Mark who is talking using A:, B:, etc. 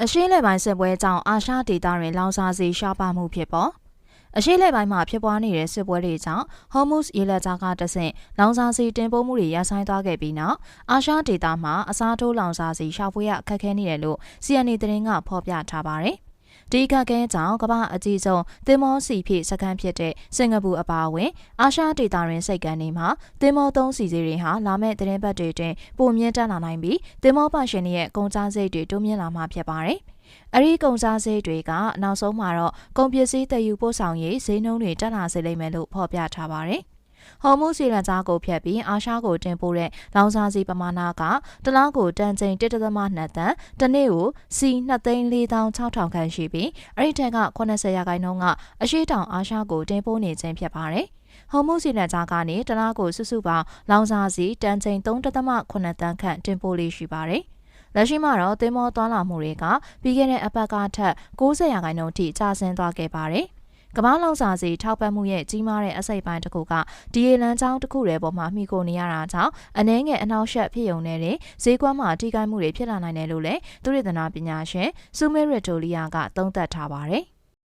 A: အရှိလေပိုင်းစစ်ပွဲကြောင့်အာရှဒေသတွင်လောင်စာဆီရှားပါမှုဖြစ်ပေါ်အရှိလေပိုင်းမှာဖြစ်ပွားနေတဲ့စစ်ပွဲတွေကြောင့်ဟော်မုစ်ရေလက်ကြားကတဆင့်လောင်စာဆီတင်ပို့မှုတွေရပ်ဆိုင်းသွားခဲ့ပြီးနောက်အာရှဒေသမှာအစားထိုးလောင်စာဆီရှာဖွေရအခက်အခဲနေတယ်လို့ CNA သတင်းကဖော်ပြထားပါတယ်။ဒီအခက်အခဲကြောင့်ကမ္ဘာအကြီးဆုံးသင်္ဘောစီဖြည့်စခန်းဖြစ်တဲ့စင်ကာပူအပါအဝင်အာရှဒေသတွင်စိတ်ကမ်းတွေမှာသင်္ဘောသုံးစီစီတွေဟာလာမယ့်သတင်းပတ်တွေတွင်ပိုမြင့်တက်လာနိုင်ပြီးသင်္ဘောပိုင်ရှင်တွေရဲ့ကုန်ကျစရိတ်တွေတိုးမြင့်လာမှာဖြစ်ပါတယ်။အဲဒီကုန်ကျစရိတ်တွေကနောက်ဆုံးမှာတော့ကုန်ပစ္စည်းတည်ယူပို့ဆောင်ရေးဈေးနှုန်းတွေတက်လာစေလိမ့်မယ်လို့ဖော်ပြထားပါတယ်။ဟော်မုစီရန်ကြားကိုဖြတ်ပြီးအာရှကိုတင်ပို့တဲ့လောင်စာဆီပမာဏကတလားကိုတန်ချိန် 1.2 တန်တနေ့ကိုစီ2,460,000ခန့်ရှိပြီးအဲ့ဒီထက်က80%ကအရှိတောင်အာရှကိုတင်ပို့နေခြင်းဖြစ်ပါတယ်။ဟော်မုစီရန်ကြားကနေတလားကိုစုစုပေါင်းလောင်စာဆီတန်ချိန် 3.8 တန်ခန့်တင်ပို့လေးရှိပါတယ်။လက်ရှိမှာတော့သင်္ဘောသွားလာမှုတွေကပြီးခဲ့တဲ့အပတ်ကထက်90%ထိကျဆင်းသွားခဲ့ပါတယ်။ကမ္ဘာလောင်စာဆီထောက်ပံ့မှုရဲ့ကြီးမားတဲ့အစိပ်ပိုင်းတစ်ခုကဒီရေလမ်းကြောင်းတစ်ခုတည်းပေါ်မှာမှီခိုနေရတာကြောင့်အနည်းငယ်အနှောက်အယှက်ဖြစ်ုံနဲ့ဈေးကွက်မှာထိခိုက်မှုတွေဖြစ်လာနိုင်တယ်လို့လည်းသုတေသနပညာရှင်ဆူမဲရတိုလီယာကသုံးသပ်ထားပါတယ်။